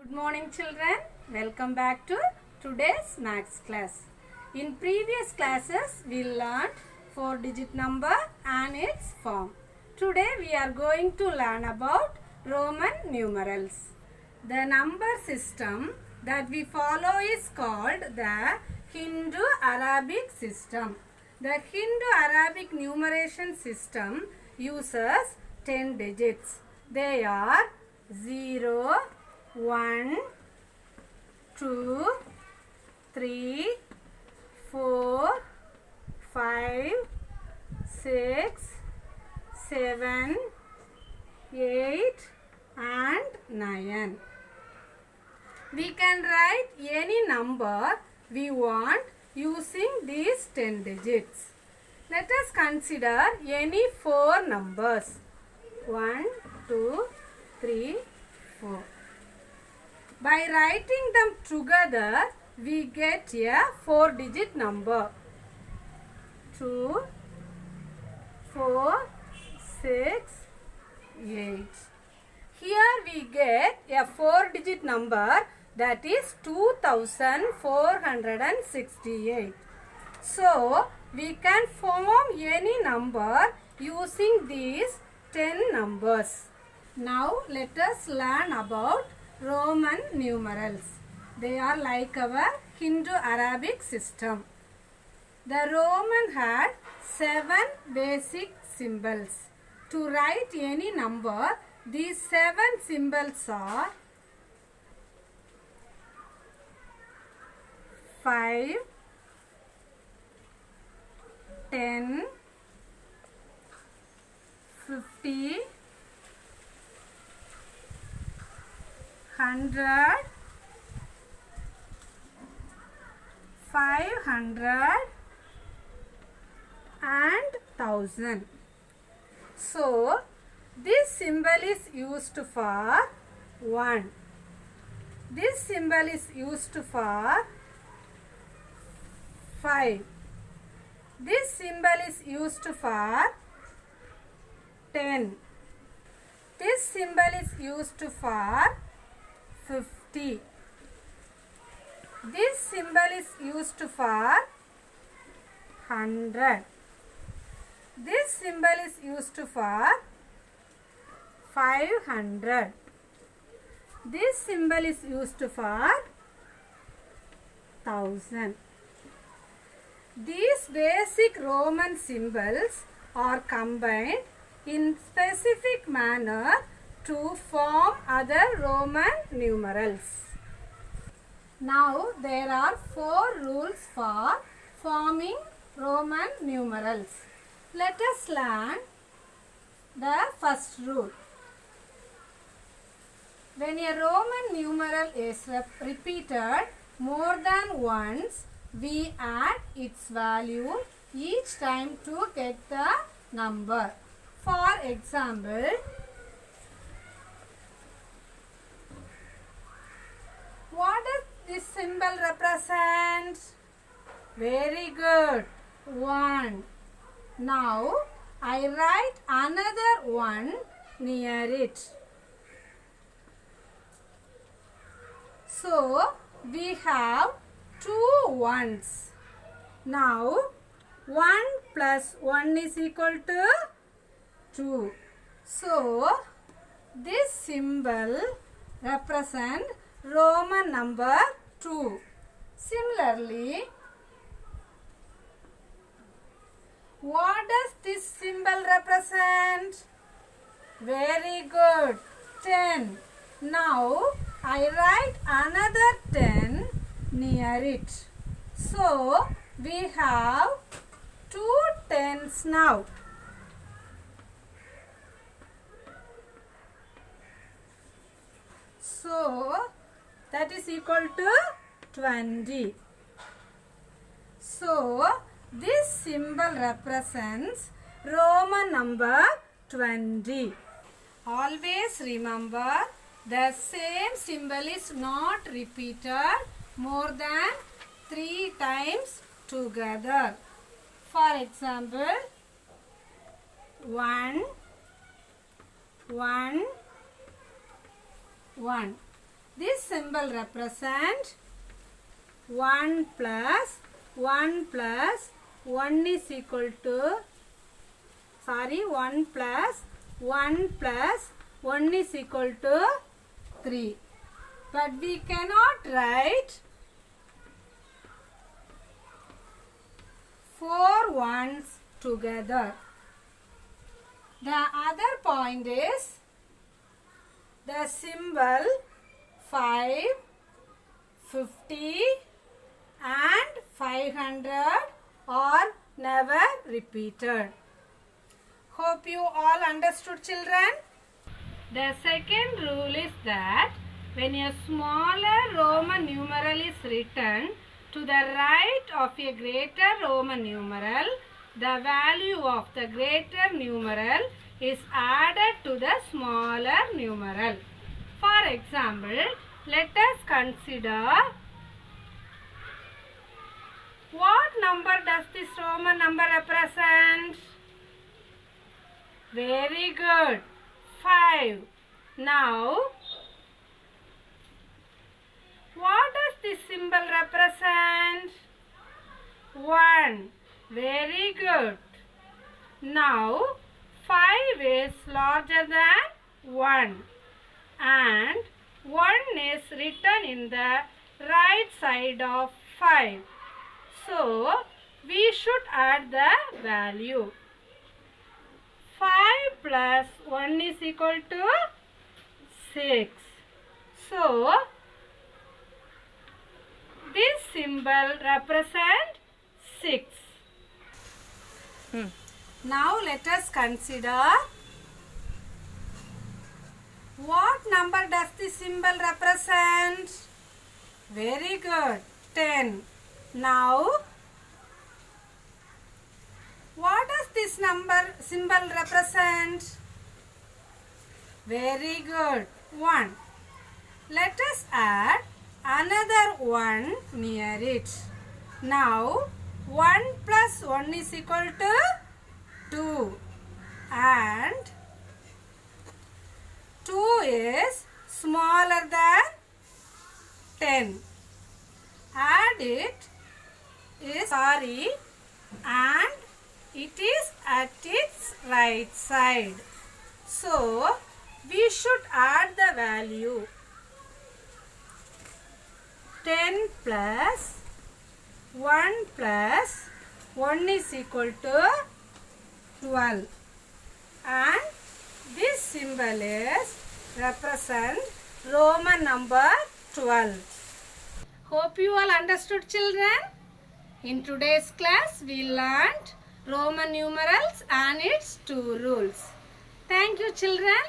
Good morning children. Welcome back to today's maths class. In previous classes we learned 4-digit number and its form. Today we are going to learn about Roman numerals. The number system that we follow is called the Hindu-Arabic system. The Hindu-Arabic numeration system uses 10 digits. They are 0, 1, 2, 3, 4, 5, 6, 7, 8 and 9. We can write any number we want using these 10 digits. Let us consider any 4 numbers. 1, 2, 3, 4. By writing them together, we get a 4-digit number. 2, 4, 6, 8. Here we get a 4-digit number, that is 2468. So, we can form any number using these 10 numbers. Now, let us learn about Roman numerals. They are like our Hindu-Arabic system. The Roman had 7 basic symbols. To write any number, these 7 symbols are 5, 10, 50, 100, 500 and 1000. So, this symbol is used for 1. This symbol is used for 5. This symbol is used for 10. This symbol is used for 50. This symbol is used for 100. This symbol is used for 500. This symbol is used for 1000. These basic Roman symbols are combined in specific manner to form other Roman numerals. Now there are 4 rules for forming Roman numerals. Let us learn the first rule. When a Roman numeral is repeated more than once, we add its value each time to get the number. For example, what does this symbol represent? Very good. 1. Now, I write another 1 near it. So, we have 2 ones. Now, 1 plus 1 is equal to 2. So, this symbol represents Roman number 2. Similarly, what does this symbol represent? Very good. 10. Now, I write another 10 near it. So, we have 2 tens now. So, that is equal to 20. So, this symbol represents Roman number 20. Always remember, the same symbol is not repeated more than 3 times together. For example, 1, 1, 1. This symbol represents 1 plus 1 plus 1 is equal to 1 plus 1 plus 1 is equal to 3. But we cannot write 4 ones together. The other point is the symbol 5, 50 and 500 are never repeated. Hope you all understood, children. The second rule is that when a smaller Roman numeral is written to the right of a greater Roman numeral, the value of the greater numeral is added to the smaller numeral. For example, let us consider what number does this Roman number represent? Very good. 5. Now, what does this symbol represent? 1. Very good. Now, 5 is larger than 1 and 1 is written in the right side of 5. So, we should add the value. 5 plus 1 is equal to 6. So, this symbol represents 6. Now, let us consider what number does this symbol represent? Very good. 10. Now, what does this symbol represent? Very good. 1. Let us add another 1 near it. Now, 1 plus 1 is equal to 2 and 2 is smaller than 10. Add it is and it is at its right side. So, we should add the value 10 plus 1 plus 1 is equal to 12 and this symbol is represent Roman number 12. Hope you all understood, children. In today's class we learned Roman numerals and its 2 rules. Thank you, children.